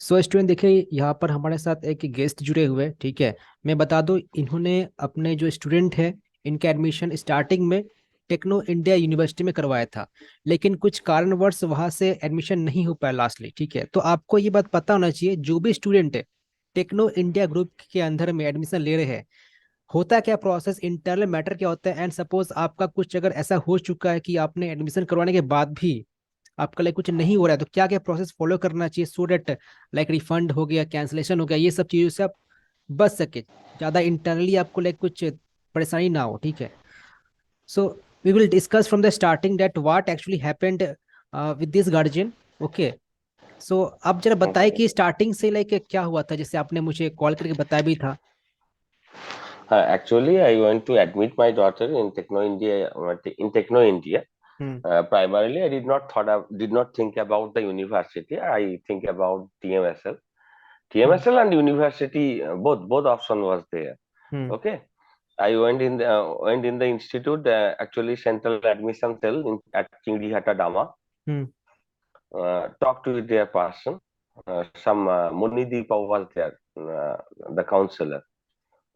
So student देखिए, यहाँ पर हमारे साथ एक गेस्ट जुड़े हुए हैं, ठीक है। मैं बता दूं, इन्होंने अपने जो स्टूडेंट है, इनका एडमिशन स्टार्टिंग में टेक्नो इंडिया यूनिवर्सिटी में करवाया था। लेकिन कुछ कारणवश वहाँ से एडमिशन नहीं हो पाया लास्टली, ठीक है। तो आपको ये बात पता होना चाहिए, जो भी स्टूडेंट है टेक्नो इंडिया ग्रुप के अंदर में एडमिशन ले रहे हैं, होता क्या प्रोसेस, इंटरनल मैटर क्या होता है। एंड सपोज आपका कुछ अगर ऐसा हो चुका है कि आपने एडमिशन करवाने के बाद भी आपका लाइक कुछ नहीं हो रहा है, तो क्या क्या प्रोसेस फॉलो करना चाहिए सो डेट लाइक रिफंड हो गया, कैंसिलेशन हो गया, ये सब चीज़ों से आप बच सके, ज़्यादा इंटरनली आपको लाइक कुछ परेशानी ना हो, ठीक है। So we will discuss from the starting that what actually happened with this guardian. Okay. So आप जरा बताइए Okay. कि स्टार्टिंग से लाइक क्या हुआ था, जैसे आपने मुझे कॉल करके बताया भी था। Actually, I want to admit my daughter in Techno India. Hmm. Primarily, I did not think about the university. I think about TMSL. Hmm. TMSL and university, both option was there. Hmm. Okay. I went in the institute, actually central admission cell at Chinglihata Dama. Hmm. Talked with their person. Some Munideepa was there, the counselor.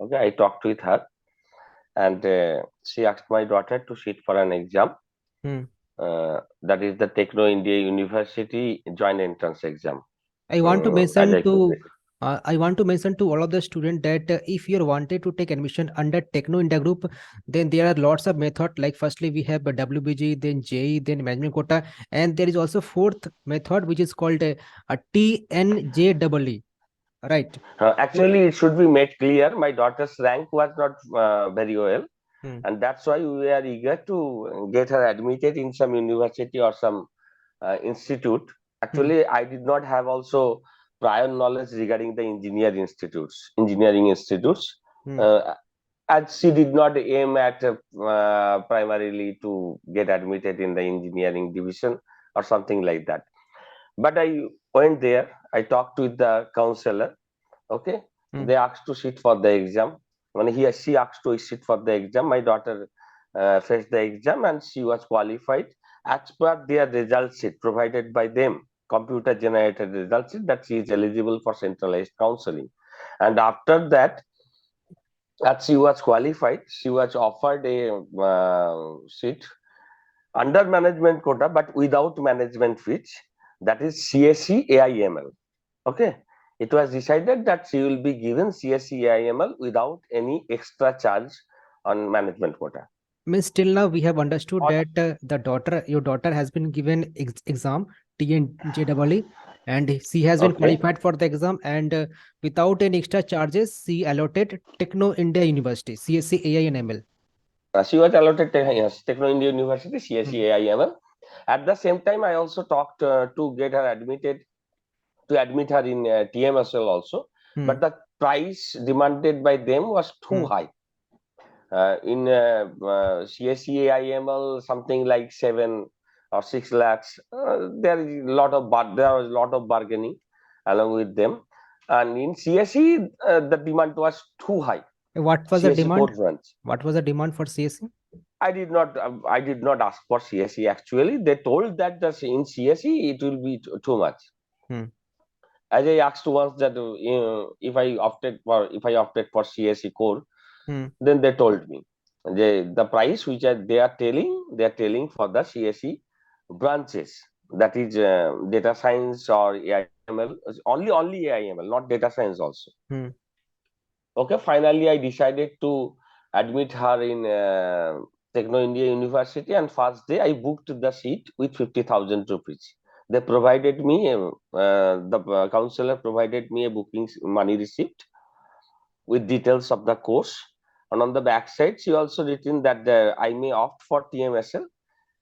Okay, I talked with her, and she asked my daughter to sit for an exam. Hmm. That is the Techno India University joint entrance exam. I want to As mention I could say. I want to mention to all of the students that if you wanted to take admission under Techno India Group, then there are lots of method. Like firstly, we have WBG, then JE, then management quota, and there is also fourth method which is called a TNJEE. Right? So, Actually, it should be made clear. My daughter's rank was not very well, hmm, and that's why we are eager to get her admitted in some university or some institute. hmm, Actually, I did not have also prior knowledge regarding the engineering institutes. hmm. Uh, as she did not aim at primarily to get admitted in the engineering division or something like that. But I went there. I talked with the counselor. Okay, Hmm. they asked to sit for the exam. When she asked to sit for the exam, my daughter faced the exam and she was qualified as per their result sheet provided by them, computer generated result sheet, that she is eligible for centralized counseling. And after that, as she was qualified, she was offered a seat under management quota but without management fees, that is CSC AIML. Okay, it was decided that she will be given CSC AIML without any extra charge on management quota. Means till now we have understood Or that your daughter has been given exam TNJEE, and she has been okay, qualified for the exam, and without any extra charges, she allotted Techno India University, CSC AI and ML. she was allotted yes, Techno India University Hmm. CSC AIML. At the same time, I also talked to get her admitted to admit her in TMSL also, Hmm. but the price demanded by them was too Hmm. high. In CSCAIML, something like 7 or 6 lakhs. There was a lot of bargaining along with them, and in CSE the demand was too high. What was the CSE core demand? branch. What was the demand for CSC? I did not ask for CSE. Actually, they told that in CSE it will be too much. Hmm. As I asked once that if I opted for CSE core, Hmm. then they told me the price which they are telling for the CSE branches, that is data science or AIML, only AIML, not data science also. Hmm. Okay, finally I decided to admit her in Techno India University, and first day I booked the seat with 50,000 rupees. They provided me the counselor provided me a booking money receipt with details of the course. And on the back side, she also written that I may opt for TMSL,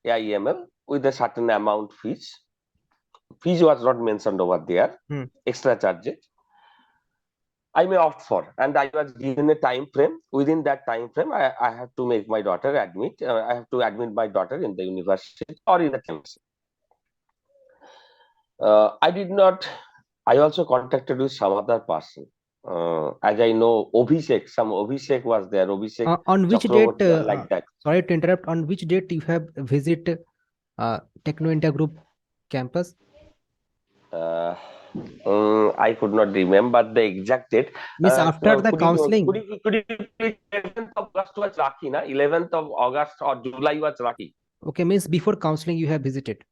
AIML with a certain amount fees. Fees was not mentioned over there, Hmm. extra charges. I may opt for, and I was given a time frame. Within that time frame, I have to make my daughter admit. I have to admit my daughter in the university or in the TMSL. I did not. I also contacted with some other person. As I know, some Abhishek was there. Abhishek On which date? Chakraborty, like that. Sorry to interrupt. On which date you have visit Techno India Group campus? Uh, I could not remember the exact date. Means after the counseling. Could you please 11th of August was Rakhi, na? 11th of August or July was Rakhi. Okay, means before counseling you have visited.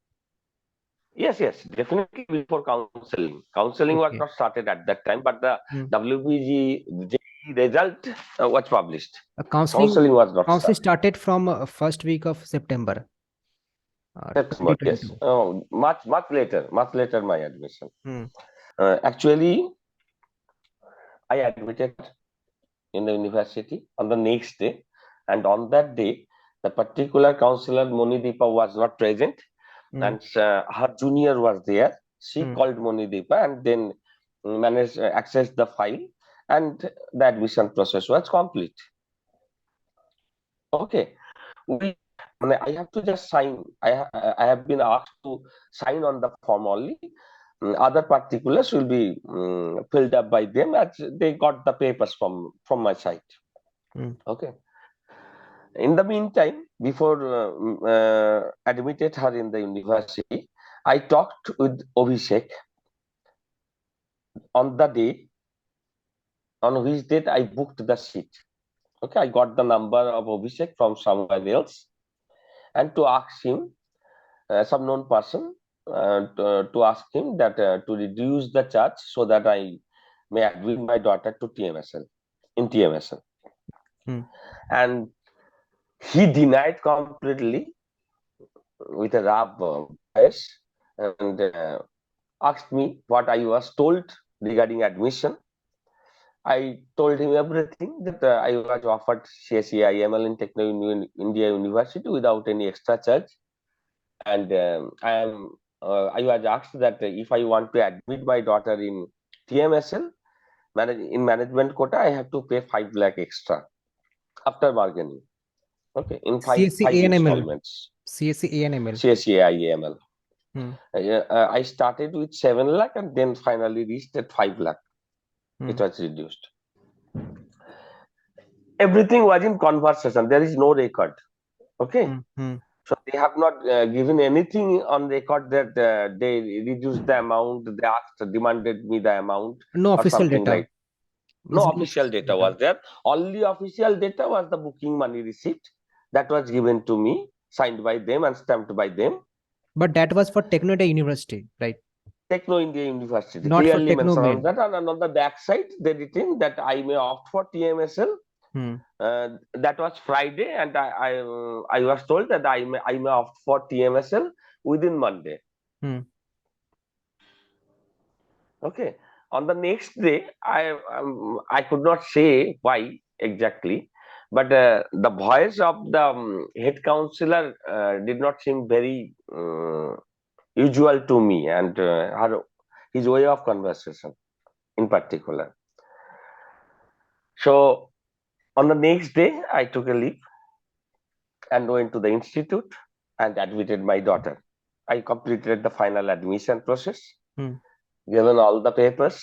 Yes, yes, definitely before counseling. Counseling was Okay. not started at that time, but the Hmm. WBG result was published. Counseling Counseling was not counseling started. started from first week of September, September, yes. 2022. Much later my admission. Hmm. Actually, I admitted in the university on the next day, and on that day, the particular counselor Monideepa was not present, Hmm. and her junior was there. She Hmm. called Monideepa and then managed access the file, and the admission process was complete. Okay, we. I have to just sign. I have been asked to sign on the form only. Other particulars will be filled up by them as they got the papers from my side. Hmm. Okay. In the meantime, before admitted her in the university, I talked with Abhishek on the day on which date I booked the seat. Okay, I got the number of Abhishek from somewhere else, and to ask him, some known person, to ask him that to reduce the charge so that I may admit my daughter to TMSL in TMSL, Hmm. and he denied completely with a rough voice and asked me what I was told regarding admission. I told him everything that I was offered CSEIML in Techno India University without any extra charge, and I was asked that if I want to admit my daughter in TMSL in management quota, I have to pay 5 lakh extra after bargaining. Okay, in CSC five ANML. installments. CSC ANML. CSEIML. Hmm. I started with 7 lakh and then finally reached at 5 lakh. Hmm. It was reduced. Everything was in conversation. There is no record. Okay. Hmm. Hmm. So they have not given anything on record that they reduced the amount, they asked, demanded me the amount No or official something data. like. Means No no official official data data. was there. Only official data was the booking money receipt that was given to me, signed by them and stamped by them. But that was for Techno India University, right? Techno India University Not for clearly Techno mentioned on Med. that, and on the back side they written that I may opt for TMSL. Hmm. That was Friday, and I was told that I may opt for TMSL within Monday. Hmm. Okay. On the next day, I could not say why exactly, but the voice of the head counselor did not seem very usual to me, and his way of conversation in particular. So on the next day, I took a leave and went to the institute and admitted my daughter. I completed the final admission process, Hmm. given all the papers,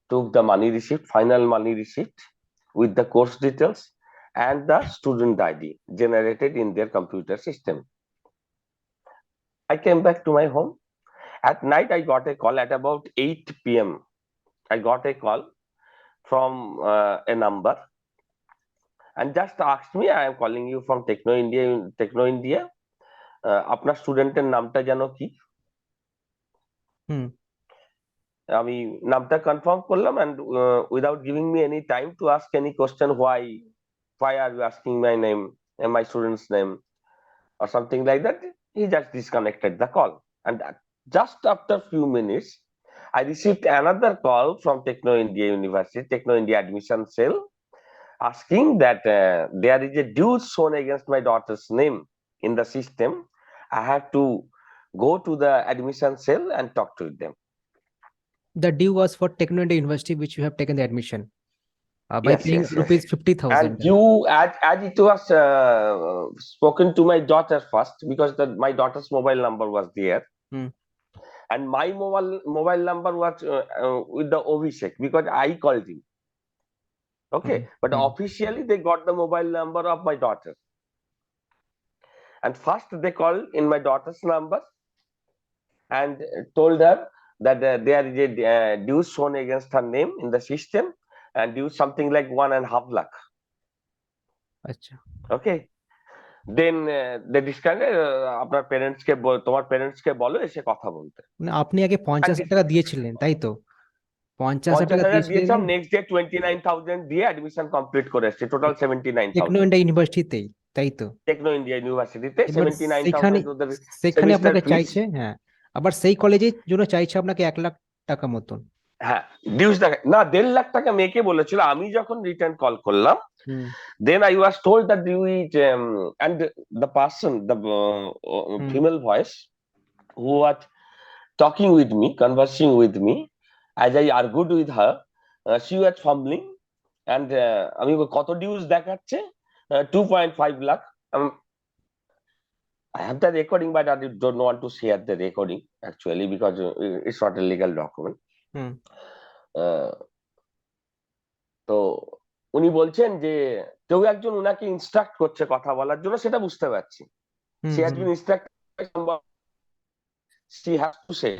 took the money receipt, final money receipt with the course details and the student ID generated in their computer system. I came back to my home. At night, I got a call at about 8 p.m. I got a call from a number and just asked me, I am calling you from Techno India. আপনার স্টুডেন্টের নামটা যেন কি? Hmm. আমি নামটা confirm করলাম, and without giving me any time to ask any question, why are you asking my name and my student's name or something like that, he just disconnected the call. And just after few minutes, I received another call from Techno India University, Techno India admission cell, asking that there is a due shown against my daughter's name in the system. I have to go to the admission cell and talk to them. The due was for Techno India University, which you have taken the admission by Yes, paying yes, yes. rupees And 50,000. you, as it was spoken to my daughter first, because my daughter's mobile number was there, Hmm. and my mobile number was with the Abhishek because I called him. Hmm. Okay, but Hmm. officially they got the mobile number of my daughter, and first they called in my daughter's number and told her that there is a dues shown against her name in the system, and dues something like 1.5 lakh. अच्छा, Okay, then they discussed, আপনার parents কে তোমার parents কে বলো এসে কথা বলতে। মানে আপনি আগে And 50,000 টাকা দিয়েছিলেন তাই তো? 50,000 টাকা 50,000 দিয়েছিলেন দিয়েছিলাম, নেক্সট ডে 29,000 দিয়ে অ্যাডমিশন কমপ্লিট করে এসেছি, টোটাল টেকনো 79,000। ইন্ডিয়া ইউনিভার্সিটিতেই, তাই তো? টেকনো ইন্ডিয়া ইউনিভার্সিটিতে এবার সেখানে 79,000 ওদের সেখানে সেমিস্টার আপনাকে ফিস। চাইছে, হ্যাঁ, আবার সেই কলেজের জন্য চাইছে আপনাকে 1 লাখ টাকা মতন। হ্যাঁ, ডিউস দেখা না, 1.5 লাখ টাকা মেয়েকে বলেছিল। আমি যখন রিটার্ন কল করলাম, হুম then I was told that you and the person, the hmm female voice who was talking with me, conversing with me, as I argued with her, she was fumbling, and আমি কত dues দেখাচ্ছে, 2.5 lakh. I have the recording, but I don't want to share the recording actually, because it's not a legal document. হুম আহ, তো উনি বলছেন যে কেউ একজন উনাকে ইনস্ট্রাক্ট করছে কথা বলার জন্য, সেটা বুঝতে পারছি। Hmm she has hmm been instruct, she has to say,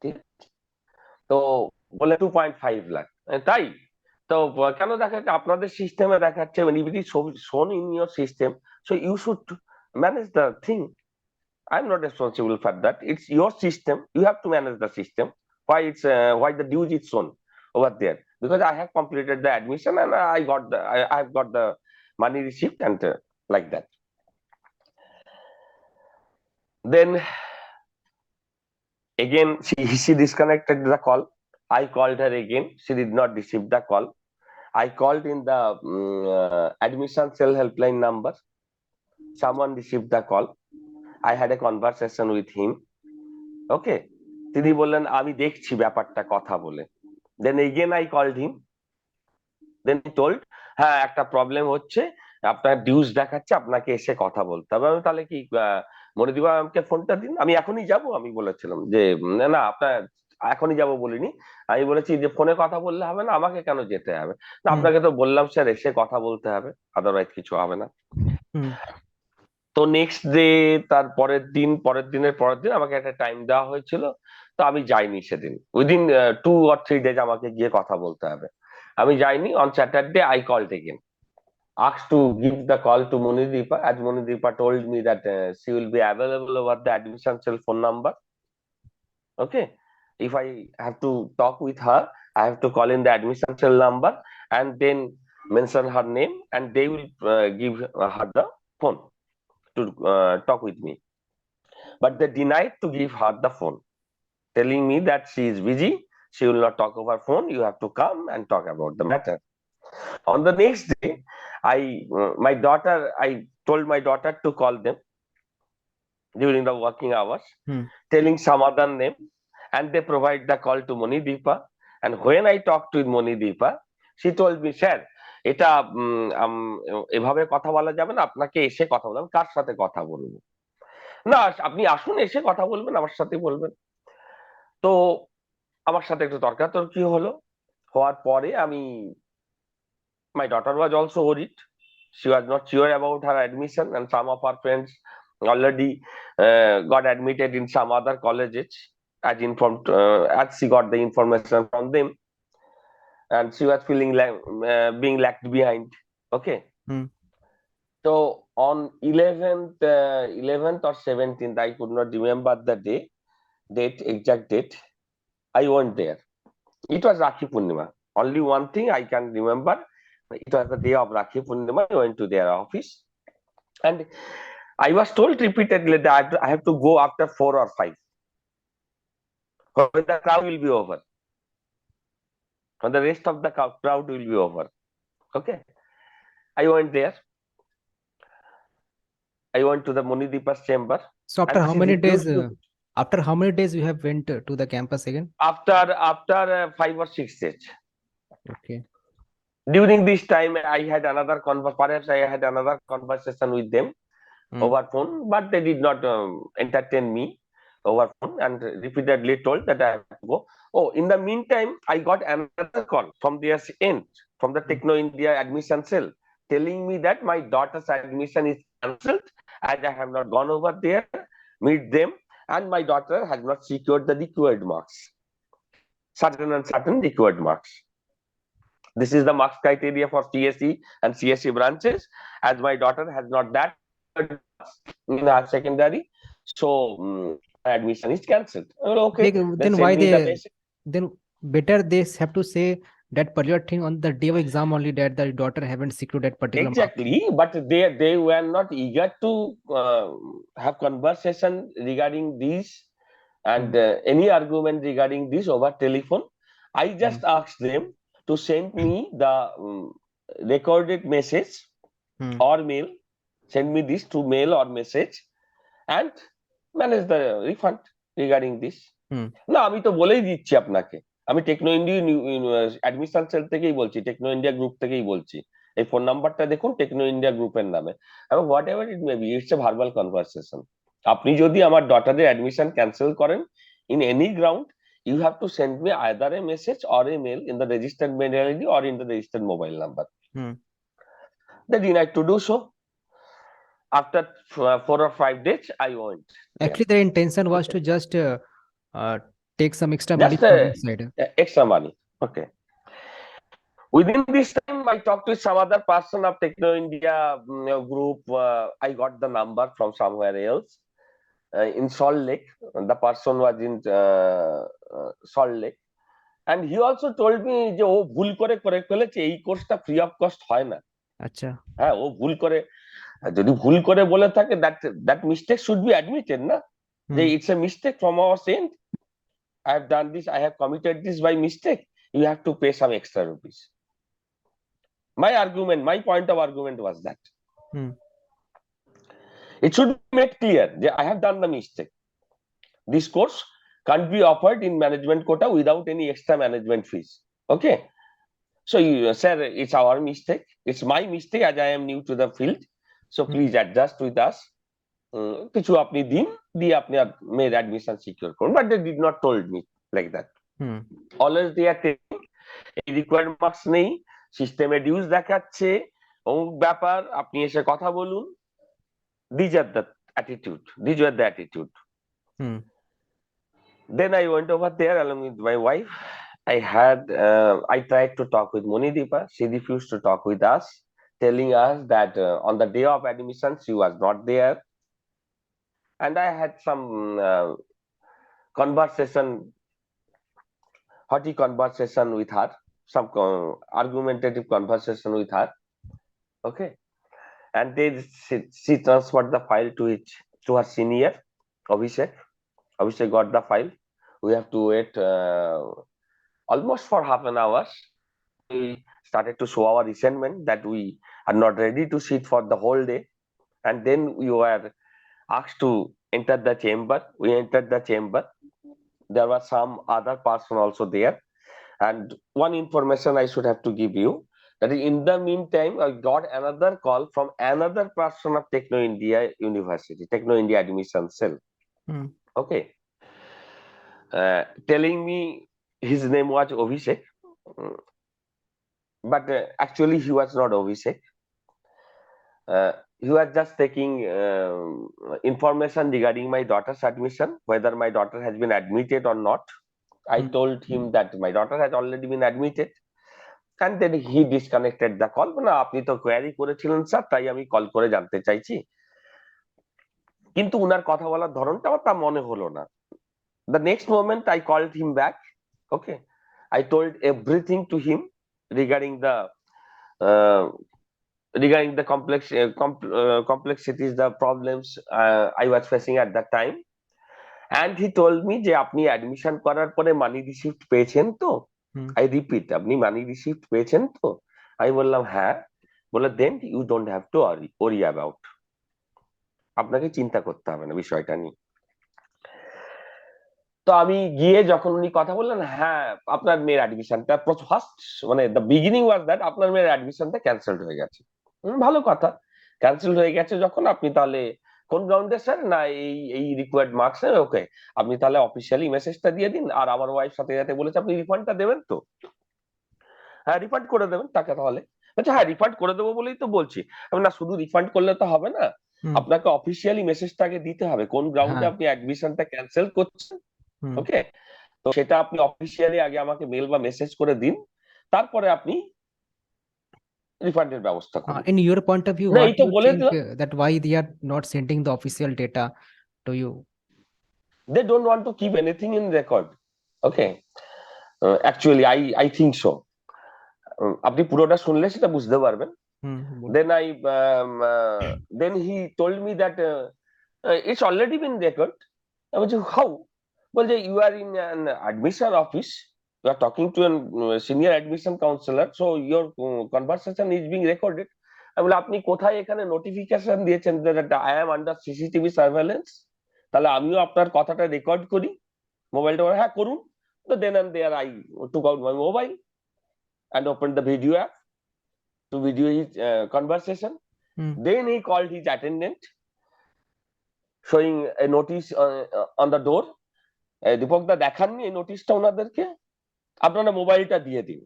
ঠিক। তো বলে 2.5 লাখ, তাই তো কেন দেখাচ্ছে আপনাদের সিস্টেমে দেখাচ্ছে, shown in your system, so you should manage the thing. I'm not responsible for that. It's your system. You have to manage the system. Why the dues is shown over there? Because I have completed the admission and I've got the money receipt, and like that. Then again she disconnected the call. I called her again. She did not receive the call. I called in the admission cell helpline number. Someone received the call. I had a conversation with him. Okay, তিনি hmm বললেন আমি দেখছি ব্যাপারটা, কথা বলে। Then again I called him, then he told হ্যাঁ একটা problem হচ্ছে, আপনার ডিউস দেখাচ্ছে, আপনাকে এসে কথা বলতে হবে। আমি তাহলে কি মনিদীপ আমাকে ফোনটা দিন, আমি এখনই যাব। আমি বলেছিলাম যে না না, আপনার এখনই যাব বলিনি, আমি বলেছি যে ফোনে কথা বললে হবে না, আমাকে কেন যেতে হবে? না হুম আপনাকে তো বললাম স্যার এসে কথা বলতে হবে, আদারওয়াইজ কিছু হবে না। হুম তো নেক্সট ডে, তার পরের দিন আমাকে একটা টাইম দেওয়া হয়েছিল, তো আমি যাইনি সেদিন। উইদিন 2 or 3 days আমাকে গিয়ে কথা বলতে হবে, আমি যাইনি। On Saturday I called again, asked to give the call to Monideepa, as Monideepa told me that she will be available over the admission cell phone number. Okay, if I have to talk with her, I have to call in the admission cell number and then mention her name, and they will give her the phone to talk with me. But they denied to give her the phone, telling me that she is busy, she will not talk over phone, you have to come and talk about the matter. On the next day, I told my daughter to call them during the working hours, hmm telling some other name, and they provide the call to Monideepa. And when I talked with Monideepa, she told me, sir, এটা এভাবে কথা বলা যাবে না, আপনাকে এসে কথা বলবেন। কার সাথে কথা বলবো? না, আপনি আসুন, এসে কথা বলবেন, আমার সাথে বলবেন। তো আমার সাথে একটু তর্কাতর্কি হলো, হওয়ার পরে my daughter was also worried. She was not sure about her admission, and some of her friends already got admitted in some other colleges, as she got the information from them, and she was feeling like being left behind. Okay, hmm so on 11th or 17th, I could not remember the exact date, I went there. It was Rakhi Purnima. Only one thing I can remember, it was the day of Rakhi Purnima. I went to their office, and I was told repeatedly that I have to go after 4 or 5, when the crowd will be over, when the rest of the crowd will be over. Okay, I went there. I went to the Monideepa's chamber, So after and how she many days, refused to. you have went to the campus again? After 5 or 6 days. Okay. During this time, I had another perhaps I had another conversation with them hmm over phone, but they did not entertain me over phone, and repeatedly told that I have to go. Oh, in the meantime, I got another call from their end, from the hmm Techno India admission cell, telling me that my daughter's admission is cancelled, as I have not gone over there, meet them. and my daughter has not secured the required marks, certain and certain required marks. This is the marks criteria for CSE and CSE branches. As my daughter has not that in her secondary, so admission is cancelled. Okay, then then send why me the they, message. then better they have to say that particular thing on the day of exam only, that the daughter haven't secured that particular mark. Exactly, but they were not eager to have conversation regarding this Hmm. and any argument regarding this over telephone. I Hmm. just asked them to send me the recorded message Hmm. or mail. Send me this to mail or message and manage the refund regarding this. Hmm. না আমি তো বলেই দিচ্ছি আপনাকে, আমি techno India admission sell থেকেই বলছি, techno India group থেকেই বলছি। এই ফোন নাম্বারটা দেখুন টেকনো ইন্ডিয়া গ্রুপের নামে, এবং what ever it may be, it's a verbal conversation. আপনি যদি আমার ডটারের অ্যাডমিশন ক্যান্সেল করেন in any ground, you have to send me either a message or a mail in the registered mail ID or in the registered mobile number. Hmm. They denied to do so. After 4 or 5 days, I went there. Actually, their intention was Okay, to just uh, take some extra money just from inside. extra money. Okay. Within this time, I talked to some other person of Techno India group. I got the number from somewhere else in Salt Lake. The person was in Salt Lake, and he also told me যে ও ভুল করে ফেলেছে, এই কোর্সটা free of cost হয় না। আচ্ছা। হ্যাঁ, ও ভুল করে, যদি ভুল করে বলে থাকে, that mistake should be admitted না, যে Hmm. it's a mistake from our end. I have done this, I have committed this by mistake. You have to pay some extra rupees. My argument, my point of argument was that Hmm. it should be made clear that I have done the mistake. This course can't be offered in management quota without any extra management fees. Okay, so sir, it's our mistake, it's my mistake as I am new to the field, so Hmm. please adjust with us. কিছু আপনি দিন, দিয়ে আপনি মেয়ের admission secure করুন, but they did not told me like that. Hmm. Always they are telling এই required marks নেই, সিস্টেমে ডিউজ দেখাচ্ছে, অমুক ব্যাপার, আপনি এসে কথা বলুন। These are the attitude, these were the attitude. Hmm. Then I went over there along with my wife. I tried to talk with Monideepa. She refused to talk with us, telling us that on the day of admission she was not there. And I had some conversation, hearty conversation with her, some argumentative conversation with her. Okay, and then she transferred the file to her senior Abhishek. Abhishek got the file. We have to wait almost for half an hour. We started to show our resentment that we are not ready to sit for the whole day, and then we were asked to enter the chamber. We entered the chamber. There was some other person also there, and one information I should have to give you, that in the meantime I got another call from another person of Techno India University, Techno India admission cell. Hmm. Okay, telling me his name was Abhishek, but actually he was not Abhishek. He was just taking information regarding my daughter's admission, whether my daughter has been admitted or not. I Hmm. told him that my daughter has already been admitted, and then he disconnected the call. না আপনি তো query করেছিলেন sir, তাই আমি call করে জানতে চাইছি, কিন্তু উনার কথা বলার ধরনটা আমার তা মনে হলো না। The next moment I called him back. Okay, I told everything to him regarding the uh, complexities, the problems I was facing at that time, and he told me যে আপনি অ্যাডমিশন করার পরে মানি রিসিপ্ট পেয়েছেন তো। Hmm. I repeat, আপনি মানি receipt পেয়েছেন তো? আমি বললাম হ্যাঁ। বলে then you don't have to worry about, আপনাকে চিন্তা করতে হবে না বিষয়টা নিয়ে। তো আমি গিয়ে যখন উনি কথা বললেন, হ্যাঁ আপনার মেয়ের অ্যাডমিশনটা ফার্স্ট, মানে দ্য বিগিনিং ওয়াজ দ্যাট আপনার মেয়ের অ্যাডমিশনটা ক্যান্সেলড হয়ে গেছে। ভালো কথা, ক্যান্সেল হয়ে গেছে যখন, আপনি তাহলে কোন গ্রাউন্ডে স্যার? না এই এই রিকোয়ার্ড মার্কস। ওকে, আপনি তাহলে অফিসিয়ালি মেসেজটা দিয়ে দিন, আর আমার ওয়াইফ সাথে সাথে বলেছে আপনি রিফান্ডটা দেবেন তো? হ্যাঁ রিফান্ড করে দেবেন তাকে তাহলে। আচ্ছা হ্যাঁ রিফান্ড করে দেবো বলেই তো বলছি। আমি না শুধু রিফান্ড করলে তো হবে না, হুম। আপনাকে অফিসিয়ালি মেসেজটাকে দিতে হবে কোন গ্রাউন্ডে হ্যাঁ। আপনি অ্যাডমিশনটা ক্যান্সেল করছেন। হুম। ওকে, তো সেটা আপনি অফিসিয়ালি আগে আমাকে মেল বা মেসেজ করে দিন, তারপরে আপনি রিফান্ডের ব্যবস্থা করুন। In your point of view, না, what এই do তো you বলে think দিলাম। that why they are not sending the official data to you? They don't want to keep anything in record. Okay, actually I think so. আপনি পুরোটা শুনলে সেটা বুঝতে পারবেন। হুম, বলুন। Then then he told me that it's already been record. I was like, how? Well, you are in an admission office. You are talking to a senior admission counselor, so your conversation is being recorded. আমি বলি, আপনি কোথায় এখানে notification দিয়েছেন that I am under CCTV surveillance? তাহলে আমিও আপনার কথাটা রেকর্ড করি, মোবাইলটা হ্যাঁ করুন। তো দেন and there I took out my mobile and opened the video app to video his conversation. Hmm. Then he called his attendant, showing a notice on the door. Dipak দা দেখাননি এই নোটিশটা ওনাদেরকে, আপনারা মোবাইলটা দিয়ে দিন।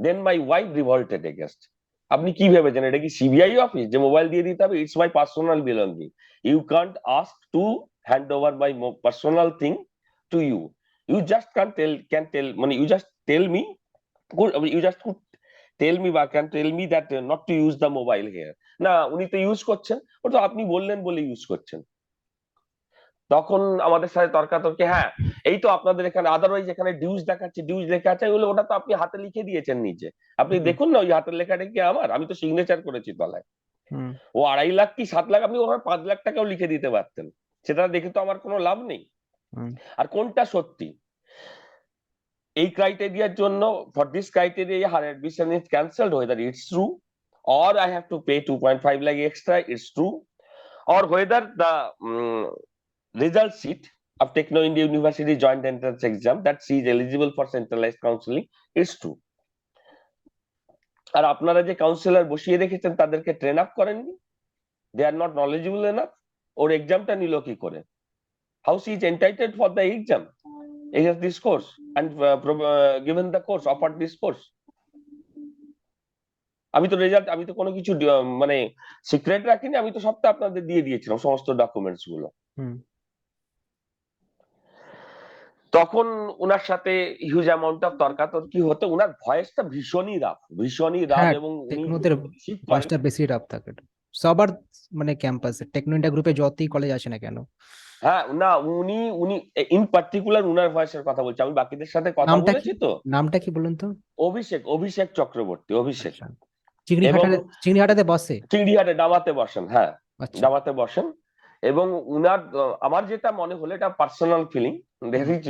দেন মাই ওয়াইফ রিভল্টেড এগেইনস্ট। আপনি কি ভেবেছেন এটা কি সিবিআই অফিস যে মোবাইল দিয়ে দিতে হবে? It's my personal belonging. You can't ask to hand over my personal thing to you. You just can tell মানে you just tell me, you just tell me বা can tell me that not to use the mobile here. না, উনি তো use করছেন, ওটা আপনি বললেন বলে ইউজ করছেন। তখন আমাদের সাথে তর্কাতর্কি, হ্যাঁ এই তো আপনাদের এখানে আদারওয়াইজ এখানে ডিউজ দেখাচ্ছে, ডিউজ লেখা আছে, ওগুলো ওটা তো আপনি হাতে লিখে দিয়েছেন নিজে, আপনি হুম। দেখুন না ওই হাতের লেখাটা কি আমার, আমি তো সিগনেচার করেছি তলায়। হুম। ও 2.5 লাখ কি 7 লাখ, আপনি ওখানে 5 লাখ টাকাও লিখে দিতে পারতেন, সেটা দেখে তো আমার কোনো লাভ নেই। হুম। আর কোনটা সত্যি? এই ক্রাইটেরিয়ার জন্য, for this criteria her admission is cancelled, whether it's true or I have to pay 2.5 lakh extra, it's true, or whether the result sheet of Techno India University joint entrance exam that she is eligible for centralized counseling is true. আর আপনারা যে counsellor বসিয়ে রেখেছেন তাদেরকে train up করেননি, they are not knowledgeable enough. ওর এক্সামটা নিল কি করে? How she is entitled for the exam? He has this course and given the course, offered this course. আমি তো রেজাল্ট, আমি তো কোনো কিছু মানে সিক্রেট রাখিনি, আমি তো সবটা আপনাদের দিয়ে দিয়েছিলাম সমস্ত ডকুমেন্টস গুলো। হুম। তখন উনার সাথে হিউজ অ্যামাউন্ট অফ তর্কাতর্কি হতো। উনার ভয়েসটা ভীষণই রাফ হ্যাঁ, এবং উনি টেকনোদের যেহেতু রিসিভ করেন। ভয়েসটা বেশি রাফ থাকে সবার, মানে ক্যাম্পাসে টেকনো ইন্ডিয়া গ্রুপে যতই কলেজ আসে না কেন। হ্যাঁ, না উনি উনি ইন পার্টিকুলার উনার ভয়েসের কথা বলছি, আমি বাকিদের সাথে কথা নামটা কি? বলেছি তো। নামটা কি বলুন তো? অভিষেক, অভিষেক চক্রবর্তী, অভিষেক। আচ্ছা। এবং চিংড়িহাটাতে বসে? চিংড়িহাটে ডামাতে বসেন, হ্যাঁ আচ্ছা। ডামাতে বসেন। এবং উনার আমার যেটা মনে হলো, এটা personal feeling, hmm. There is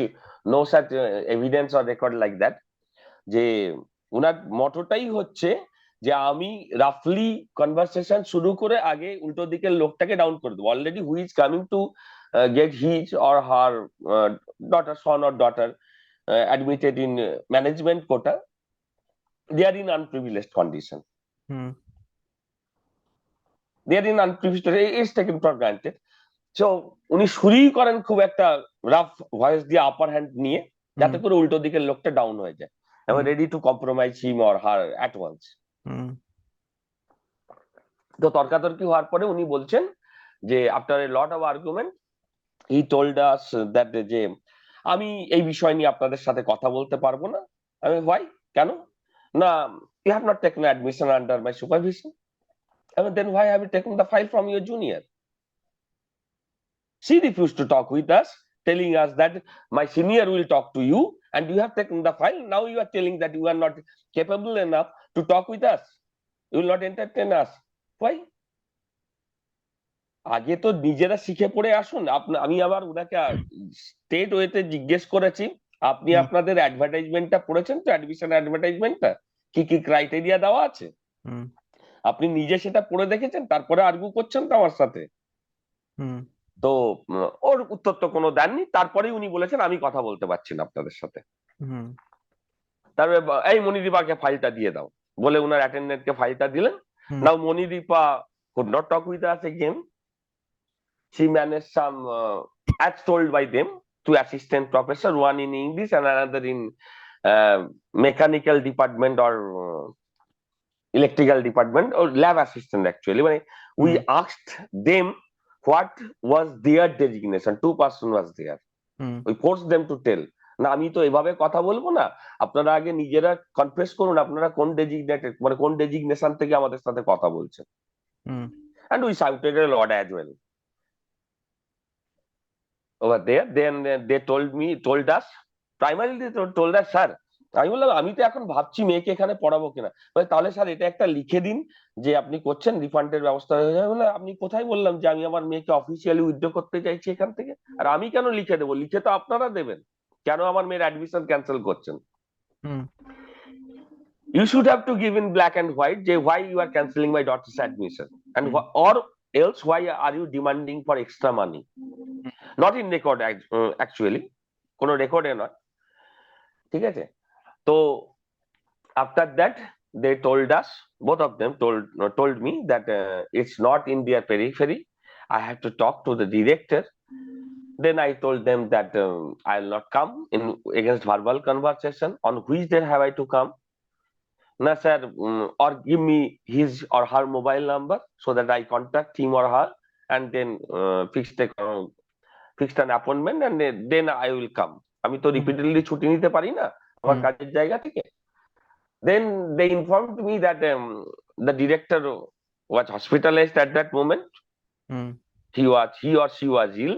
no such evidence or record like that, যে উনার মটোটাই হচ্ছে যে আমি রাফলি কনভারসেশন শুরু করে আগে উল্টো দিকের লোকটাকে ডাউন করে দেবো। Already who is coming to get his or her daughter, son or daughter admitted in management quota, they are in unprivileged condition, hmm. They are in unprivileged, is taken for granted. So উনি শুরুই করেন খুব একটা rough voice দিয়ে, upper hand নিয়ে, হুম। যাতে করে উল্টো দিকের লোকটা ডাউন হয়ে যায়, এবং hmm. Ready to compromise him or her at once. Hmm. তো তর্কাতর্কি হওয়ার পরে উনি বলছেন যে after a lot of argument he told us that যে আমি এই বিষয় নিয়ে আপনাদের সাথে কথা বলতে পারবো না। আমি হোয়াই, কেন? না, you have not taken admission under my supervision. এবং then why have you taken the file from your junior? She refused to talk with us, telling us that my senior will talk to you and you have taken the file. Now you are telling that you are not capable enough to talk with us. You will not entertain us. Why? আগে তো নিজেরা শিখে পড়ে আসুন। আমি আবার ওনাকে state ওয়েতে জিজ্ঞেস করেছি, আপনি হুম। আপনাদের অ্যাডভার্টাইজমেন্টটা পড়েছেন তো, অ্যাডমিশন অ্যাডভার্টাইজমেন্টটা কি কি ক্রাইটেরিয়া দেওয়া আছে? হুম। আপনি নিজে সেটা পড়ে দেখেছেন, তারপরে আর্গু করছেন তো আমার সাথে? হুম। তো ওর উত্তর তো কোনো দেননি। তারপরেই উনি বলেছেন আমি কথা বলতে পারছি না আপনাদের সাথে। হুম। তারপরে এই মনিদীপাকে ফাইলটা দিয়ে দাও বলে উনার অ্যাটেন্ডেন্টকে ফাইলটা দিলেন। হুম। নাও Manidipa could not talk with us again. She managed some as told by them, two assistant professor, one in English and another in mechanical department or electrical department or lab assistant actually. We asked them what was their designation. Two-person was there. We forced them to tell. না আমি তো এভাবে কথা বলবো না, আপনারা আগে নিজেরা কনফেস করুন আপনারা কোন ডেজিগনেটেড মানে কোন ডেজিগনেশন থেকে আমাদের সাথে কথা বলছেন। And we shouted a lot as well over there. Then they told us, primarily they told us, sir আমি বললাম আমি তো এখন ভাবছি মেয়েকে এখানে পড়াবো কিনা। তাহলে স্যার এটা একটা লিখে দিন যে আপনি করছেন, রিফান্ডের ব্যবস্থা হয়ে যাবে। বলে আপনি কোথায় বললাম যে আমি আমার মেয়েকে অফিসিয়ালি উইথড্র করতে চাইছি এখান থেকে, আর আমি কেন লিখে দেবো? লিখে তো আপনারা দেবেন, কেন আমার মেয়ের অ্যাডমিশন ক্যান্সেল করছেন? You should have to give in black and white যে why you are cancelling my daughter's admission and or else why are you demanding for extra money, not in record actually, কোনো রেকর্ডে নয়, ঠিক আছে? তো after that they told us, both of them told me that it's not in their periphery, I have to talk to the director. Then I told them that I'll not come in against verbal conversation. On which day have I to come? Na sir, or give me his or her mobile number so that I contact him or her and then fixed an appointment and then I will come. আমি তো repeatedly ছুটি নিতে পারি না আমার কাজের জায়গা থেকে। Then they informed me that the director was hospitalized at that moment. He or she was ill.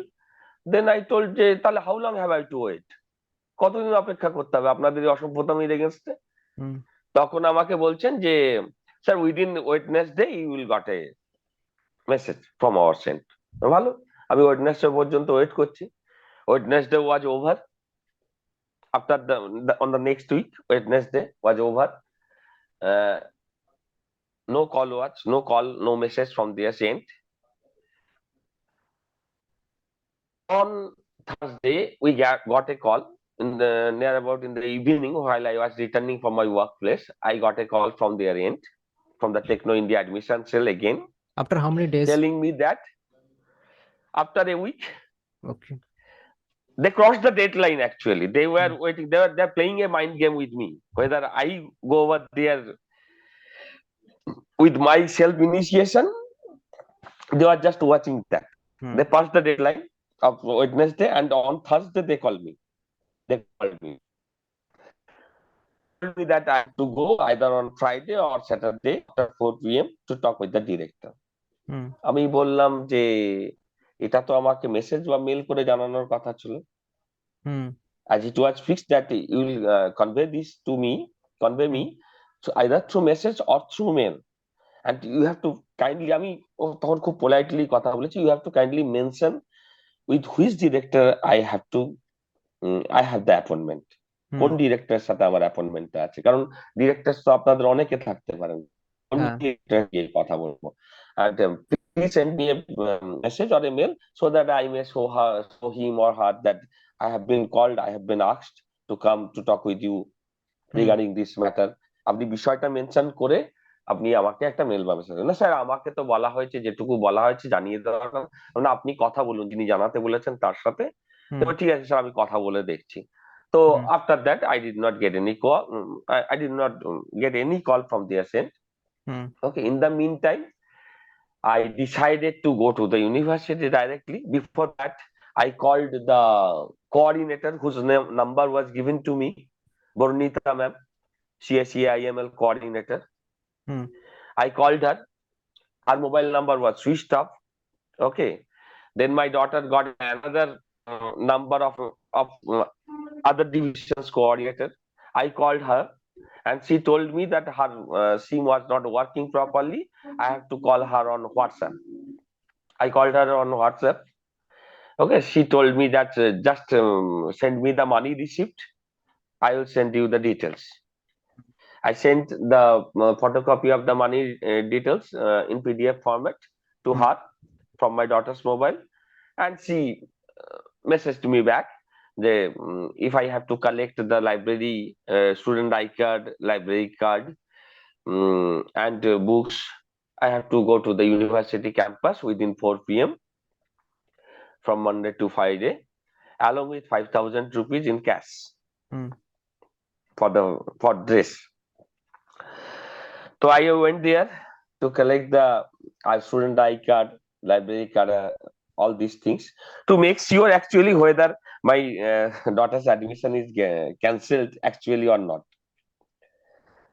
Then I told যে তাহলে how long have I to wait, কতদিন অপেক্ষা করতে হবে আপনাদের এই অসভ্যতামির এগেইনস্টে? তখন আমাকে বলছেন যে sir within Wednesday you will got a message from our sent. ভালো, আমি ওয়েডনেসডে পর্যন্ত ওয়েট করছি। Wednesday was over. After on the next week Wednesday was over. No call, no message from their end. On Thursday we got a call in the near about in the evening while I was returning from my workplace. I got a call from their end, from the Techno India admission cell again. After how many days? Telling me that after a week. Okay. They crossed the deadline actually. They were waiting. They're playing a mind game with me. Whether I go over there with my self-initiation, they were just watching that. They passed the deadline of Wednesday and on Thursday they called me. They told me that I have to go either on Friday or Saturday after 4 p.m. to talk with the director. আমি বললাম যে এটা তো আমাকে message বা mail করে জানানোর কথা ছিল। As it was fixed that you will convey me so either through message or through mail, and you have to kindly, আমি তখন খুব পোলাইটলি কথা বলেছি, you have to kindly mention with which director I have the appointment, কোন ডিরেক্টরের সাথে আমার অ্যাপয়েন্টমেন্টটা আছে, কারণ ডিরেক্টর তো আপনাদের অনেকে থাকতে পারেন, কোন ডিরেক্টর গিয়ে কথা বলবো। And please send me a message or a mail so that I may show him or her that I have been called, I have been asked to come to talk with you regarding this matter. আপনি বিষয়টা mention করে আপনি আমাকে একটা mail বা message. না sir আমাকে তো বলা হয়েছে, যেটুকু বলা হয়েছে জানিয়ে দেওয়ার, না আপনি কথা বলুন যিনি জানাতে বলেছেন তার সাথে। ঠিক আছে স্যার আমি কথা বলে দেখছি। তো after that I did not get any call from their end. Okay, in the meantime I decided to go to the university directly. Before that I called the coordinator whose number was given to me, Bornita ma'am, CSEIML coordinator. I called her. Her mobile number was switched off. Okay, then my daughter got another number of other divisions coordinator. I called her and she told me that her SIM was not working properly. I have to call her on WhatsApp. I called her on WhatsApp. Okay, she told me that just send me the money receipt, I will send you the details. I sent the photocopy of the money details in PDF format to her from my daughter's mobile, and she messaged me back that if I have to collect the library student ID card, library card, and books, I have to go to the university campus within 4 p.m. from Monday to Friday, along with 5,000 rupees in cash for dress. So I went there to collect the student ID card, library card, all these things to make sure actually whether my daughter's admission is cancelled actually or not.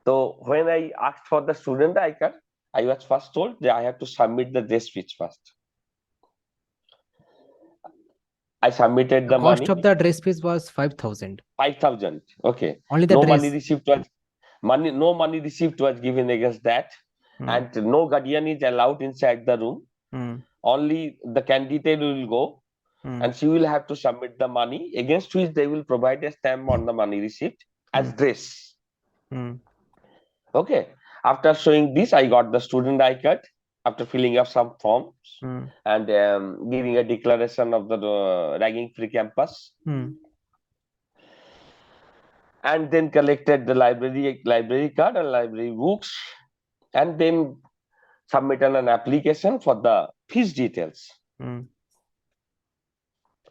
So when I asked for the student ID card, I was first told that I have to submit the dress fees first. I submitted The the cost money, of the dress fees was 5,000. 5,000. Okay, Only the no money dress. receipt was no money receipt was given against that, Hmm. and no guardian is allowed inside the room. Hmm. Only the candidate will go, Hmm. and she will have to submit the money against which they will provide a stamp on the money receipt Hmm. as dress. Hmm. Okay. After showing this, I got the student ID card after filling up some forms Hmm. and giving a declaration of the ragging free campus, Hmm. and then collected the library card and library books, and then submitted an application for the fees details. Hmm.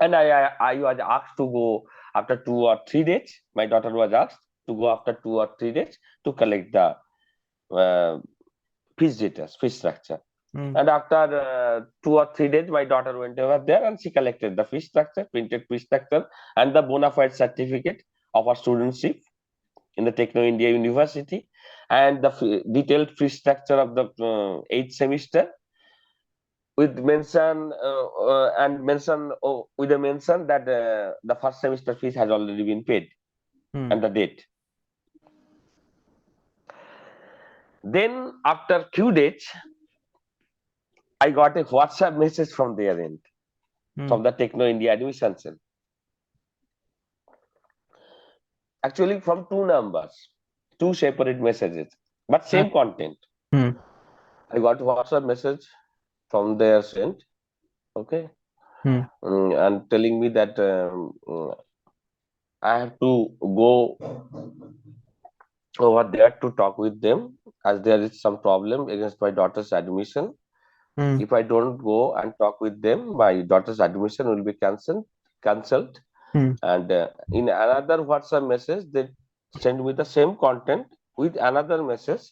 And I was asked to go after 2 or 3 days. My daughter was asked to go after 2 or 3 days to collect the uh, fees details, fees structure. Hmm. And after 2 or 3 days, my daughter went over there and she collected the fee structure, printed fee structure, and the bona fide certificate of her studentship in the Techno India University, and the detailed fee structure of the 8th semester, with mention with a mention that the first semester fees has already been paid Hmm. and the date. Then after few days, I got a WhatsApp message from their end, Hmm. from the Techno India admission cell. Actually, from two numbers, two separate messages, but Uh, same content. hmm. I got a WhatsApp message from their sent, okay, Hmm. and telling me that I have to go over there to talk with them as there is some problem against my daughter's admission. Hmm. If I don't go and talk with them, my daughter's admission will be cancelled. Hmm. And in another WhatsApp message, they send me the same content with another message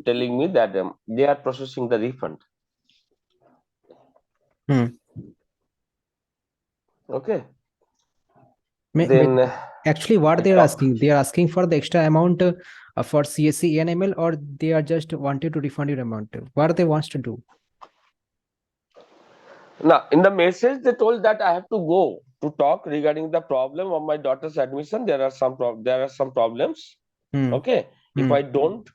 telling me that they are processing the refund. Hmm. Okay. May- may- Then Actually, what I talk. they are asking for the extra amount for CSC NML, or they are just wanted to refund your amount. What they wants to do? Now, in the message, they told that I have to go to talk regarding the problem of my daughter's admission. There are there are some problems. Hmm. Okay. If Hmm. I don't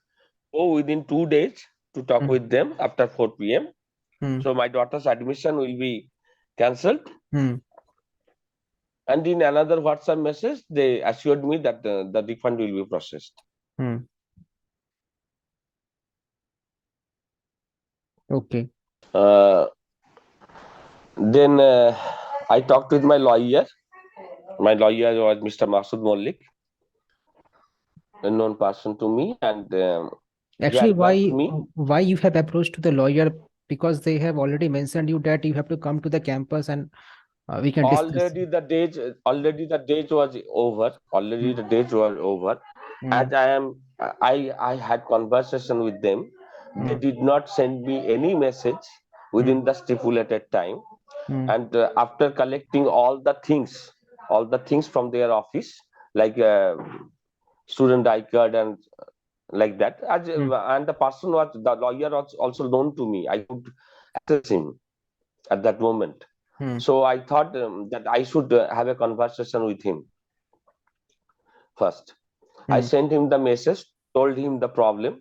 go within 2 days to talk Hmm. with them after 4 p.m., Hmm. so my daughter's admission will be cancelled. Hmm. And in another WhatsApp message, they assured me that the refund will be processed. Hmm. Okay. Uh, then I talked with my lawyer. My lawyer was Mr. Masood Mollik, a known person to me, and he Actually, advised me. why you have approached to the lawyer? Because they have already mentioned you that you have to come to the campus and we can discuss. Already the date was over. Already Hmm. the date was over. Hmm. As I had conversation with them. They Hmm. did not send me any message Hmm. within the stipulated time. Hmm. And after collecting all the things from their office, like student ID card and like that, Hmm. and the lawyer was also known to me. I could access him at that moment. Hmm. So I thought that I should have a conversation with him first. I Hmm. sent him the message, told him the problem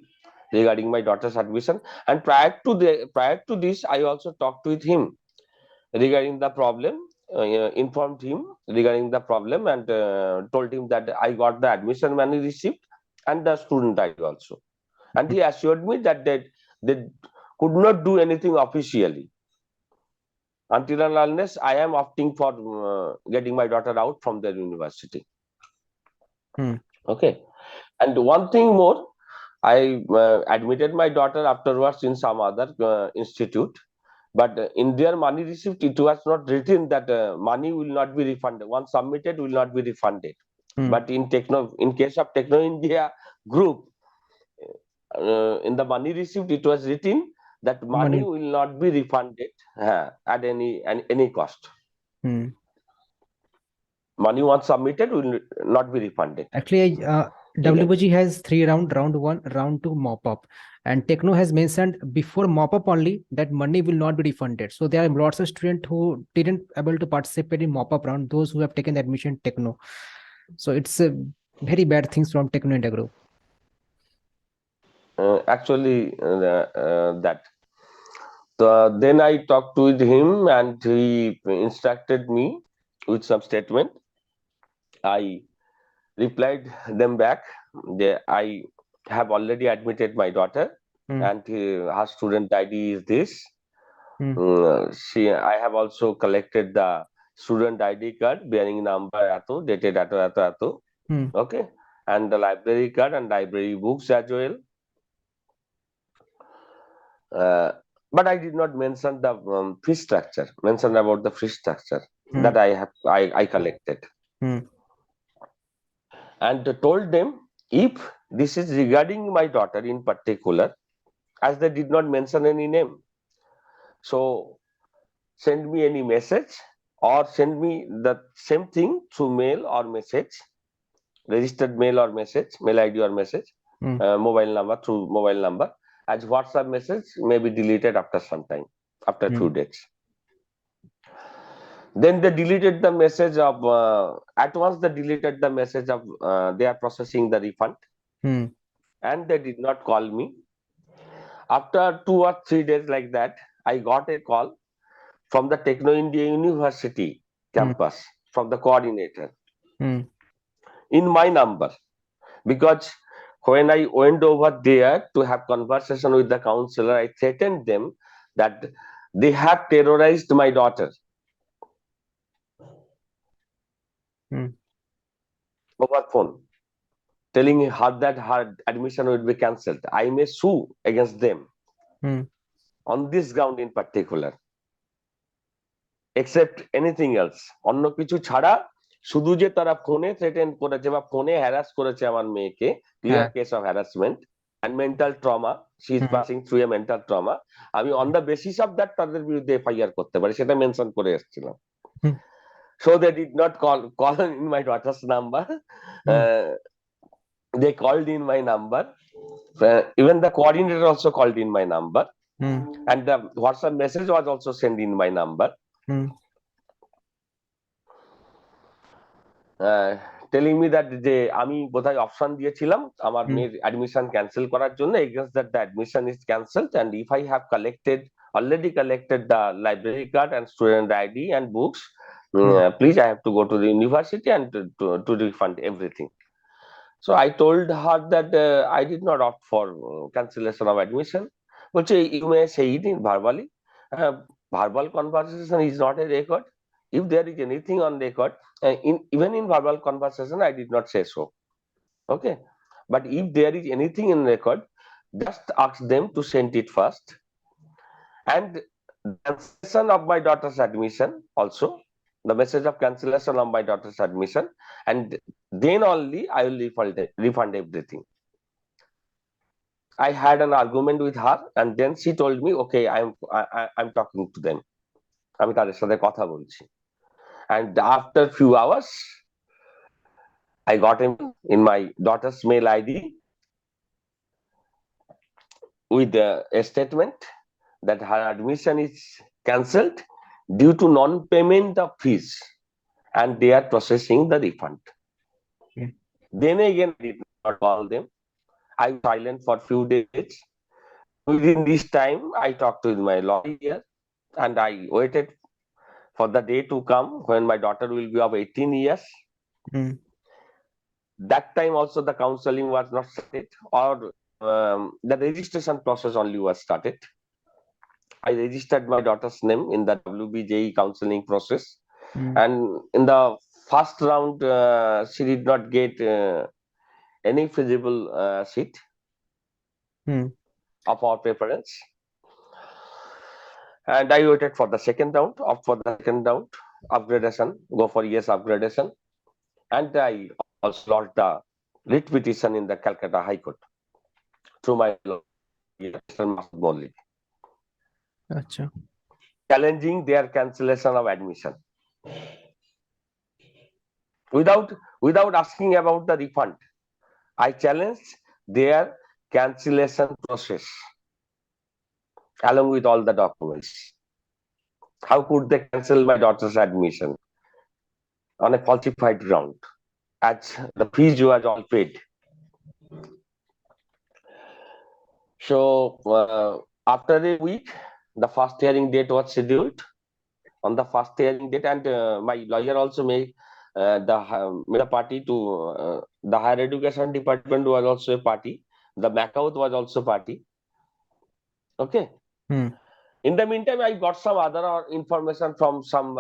regarding my daughter's admission, and prior to this, I also talked with him regarding the problem. Informed him regarding the problem, and told him that I got the admission money receipt and the student ID also. And he assured me that they could not do anything officially until and unless I am opting for getting my daughter out from their university. Hmm. Okay. And one thing more, I admitted my daughter afterwards in some other institute, but in their money receipt, it was not written that money will not be refunded. Once submitted, will not be refunded. Hmm. But in case of Techno India group, in the money received, it was written that money Money. will not be refunded at any cost. Hmm. Money once submitted will not be refunded. Actually, Even WBG has three round, round one, round two mop up, and Techno has mentioned before mop up only that money will not be refunded. So there are lots of students who didn't able to participate in mop up round. Those who have taken admission Techno. So it's a very bad things from Techno India Group. actually that. So then I talked with him and he instructed me with some statement. I replied them back. I have already admitted my daughter, Hmm. and her student ID is this. Hmm. I have also collected the student ID card bearing number ato, dated ato. Hmm. Okay, and the library card and library books as well. Uh, but I did not mention the fee structure. Mention about the fee structure Hmm. that I collected, Hmm. and told them if this is regarding my daughter in particular, as they did not mention any name, so send me any message or send me the same thing through mail or message, registered mail or message, mail ID or message, Hmm. mobile number through mobile number, as WhatsApp message may be deleted after some time, after Hmm. few days. Then they deleted the message of at once they deleted the message of they are processing the refund, Hmm. and they did not call me. After 2 or 3 days like that, I got a call from the Techno India University Hmm. campus from the coordinator Hmm. in my number, because when I went over there to have conversation with the counselor, I threatened them that they have terrorized my daughter Hmm. over phone, telling her that her admission will be cancelled. I may sue against them Hmm. on this ground in particular, except anything else. অন্য কিছু ছাড়া শুধু যে তারা ফোনে threaten করেছে বা ফোনে হ্যারাস করেছে আমার মেয়েকে, ক্লিয়ার হ্যাঁ। Case of harassment and mental trauma, she is hmm. Passing through a mental trauma, আমি on the basis of that তাদের বিরুদ্ধে এফআইআর করতে পারি, সেটা মেনশন করে এসেছিলাম। হুম। So they did not call in my daughter's number. Hmm. Uh, they called in my number. Even the coordinator also called in my number, hmm. and the WhatsApp message was also sent in my number, hmm. uh, telling me that যে আমি বোধহয় option দিয়েছিলাম আমার হুম। মেয়ের admission cancel করার জন্য, against that the admission is cancelled, and if I have already collected the library card and student ID and books, hmm. please I have to go to the university and to refund everything. So I told her that I did not opt for cancellation of admission. বলছে you may say it in verbally. Verbal conversation is not a record. If there is anything on record, even in verbal conversation, I did not say so. Okay, but if there is anything in record, just ask them to send it first, and the cancellation of my daughter's admission also, the message of cancellation of my daughter's admission, and then only I will refund everything. I had an argument with her, and then she told me, "Okay, I'm talking to them. আমি তাদের সাথে কথা বলছি." And after few hours, I got him in my daughter's mail ID with a statement that her admission is cancelled due to non-payment of fees, and they are processing the refund. Okay. Then again, I did not call them. I was silent for few days. Within this time, I talked with my lawyer, and I waited for the day to come when my daughter will be of 18 years. Hmm. That time also the counseling was not started, or the registration process only was started. I registered my daughter's name in the WBJE counseling process, hmm. and in the first round, she did not get any feasible seat hmm. of our preference. And I waited for the second round, upgradation, go for yes upgradation, and I also lodged the writ petition in the Calcutta High Court. through my lawyer, Mr. Masud Molli, अच्छा. challenging their cancellation of admission without asking about the refund. I challenged their cancellation process along with all the documents. How could they cancel my daughter's admission on a falsified ground, as the fees was all paid? So after a week, the first hearing date was scheduled. On the first hearing date, and my lawyer also made a party to the higher education department was also a party. The MACAUT was also party. Okay. In the meantime, I got some other information from some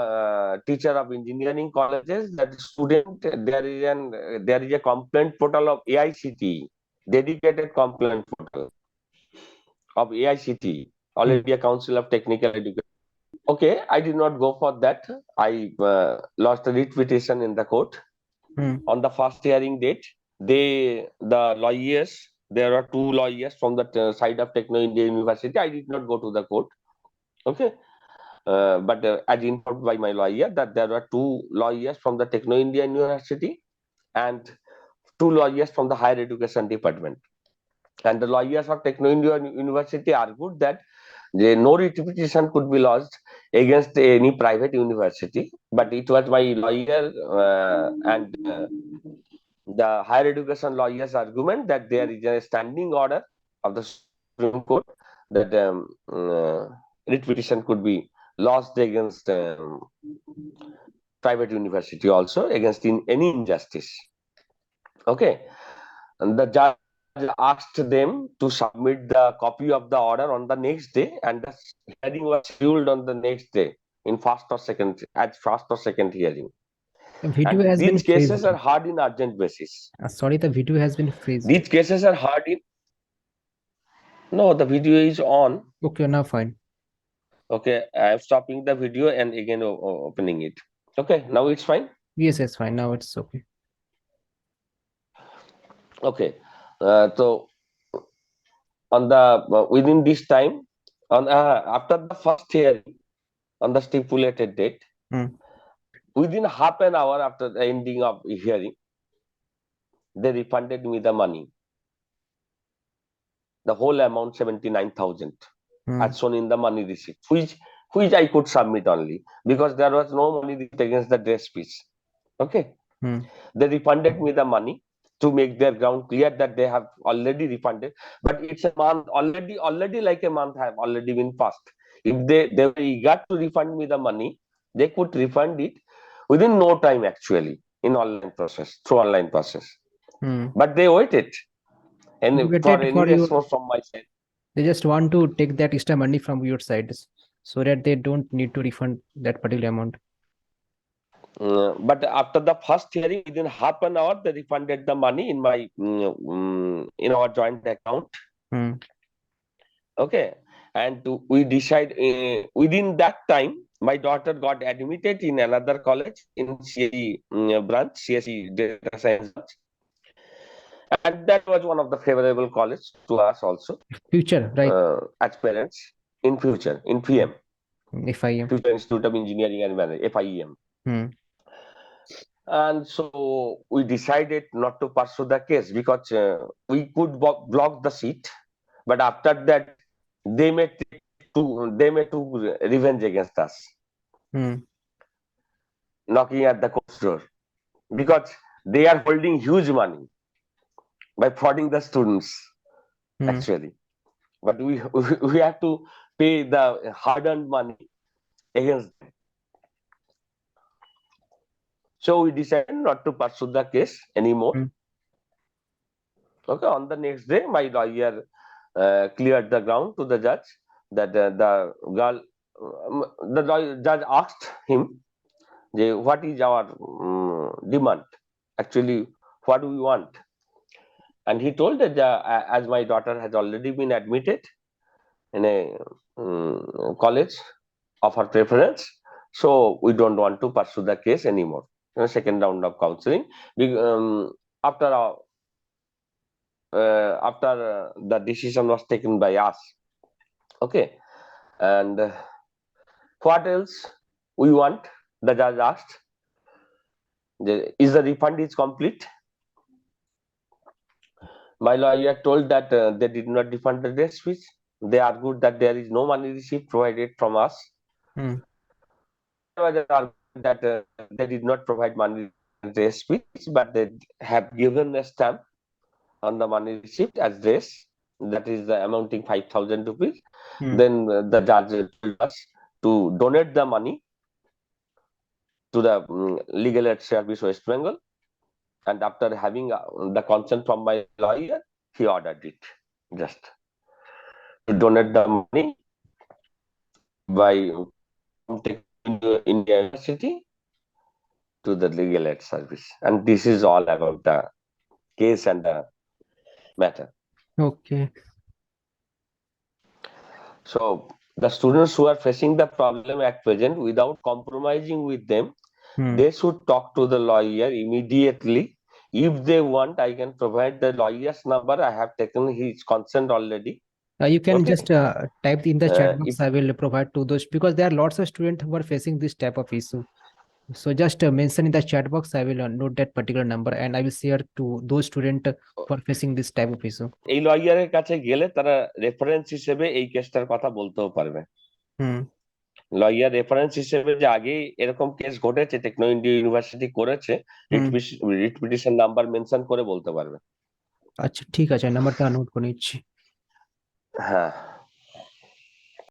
teacher of engineering colleges that student there is a complaint portal of AICT, dedicated complaint portal of AICT, All India Council of Technical Education. Okay, I did not go for that. I lost a writ petition in the court. On the first hearing date, the lawyers, there are two lawyers from the side of Techno India University. I did not go to the court. Okay. But as informed by my lawyer that there are two lawyers from the Techno India University and two lawyers from the higher education department. And the lawyers of Techno India University argued that no writ petition could be lodged against any private university, but it was my lawyer and the higher education lawyers' argument that there is a standing order of the Supreme Court that writ petition could be lodged against private university also against any injustice. Okay, and the judge asked them to submit the copy of the order on the next day, and the hearing was scheduled on the next day in first or second hearing. The video And has been these cases freezed. are heard in urgent basis. Sorry, the video has been freezed. These cases are heard in. No, the video is on. Okay, now fine. Okay, I am stopping the video and again opening it. Okay, now it's fine. Yes, yes, fine. Now it's okay. Okay, so on the within this time, on after the first hearing on the stipulated date, within half an hour after the ending of hearing, they refunded me the money, the whole amount 79,000, as shown in the money receipt, which I could submit only because there was no money receipt against the dress piece. Okay, they refunded me the money to make their ground clear that they have already refunded, but it's a month already like a month have already been passed. If they were eager to refund me the money, they could refund it within no time actually through online process. But they waited and for any response from my side. They just want to take that extra money from your side so that they don't need to refund that particular amount. But after the first hearing, within half an hour, they refunded the money in my in our joint account. Okay, and we decide within that time, my daughter got admitted in another college in CSE branch, CSE Data Science branch, and that was one of the favorable college to us also. Future, right? As parents, in future, in FIEM, FIEM, Future Institute of Engineering and Management, FIEM. And so we decided not to pursue the case because we could block the seat, but after that they may take revenge against us, knocking at the court's door because they are holding huge money by frauding the students actually. But we have to pay the hard-earned money against them. So we decided not to pursue the case anymore. Okay, on the next day, my lawyer cleared the ground to the judge that judge asked him, what is our demand? Actually, what do we want? And he told that as my daughter has already been admitted in a college of her preference, so we don't want to pursue the case anymore. Second round of counseling. After after the decision was taken by us. Okay, and what else we want? The judge asked, is the refund is complete? My lawyer told that they did not refund the dress fees. They argued that there is no money receipt provided from us. Hmm. There was an argument that they did not provide money dress fees, but they have given a stamp on the money receipt as dress, that is amounting 5,000 rupees. Hmm. Then the judge told us to donate the money to the Legal Aid Service West Bengal, and after having the consent from my lawyer, he ordered it just to donate the money by Techno India University to the Legal Aid Service. And this is all about the case and the matter. Okay. So the students who are facing the problem at present, without compromising with them, Hmm. they should talk to the lawyer immediately. If they want, I can provide the lawyer's number. I have taken his consent already. You can just Okay. type in the chat If box. I will provide to those because there are lots of students who are facing this type of issue. So just mention in the chat box. I will note that particular number and I will share to those students who are facing this type of issue. এই লয়ারের কাছে গেলে তারা reference হিসেবে এই কেসটার কথা বলতেও পারবে। হুম। Lawyer reference হিসেবে যে আগে এরকম কেস ঘটেছে, টেকনো ইন্ডিয়া ইউনিভার্সিটি করেছে, হুম। রিট পিটিশন নাম্বার মেনশন করে বলতে পারবে। আচ্ছা ঠিক আছে, নাম্বারটা নোট করে নিচ্ছি। হ্যাঁ।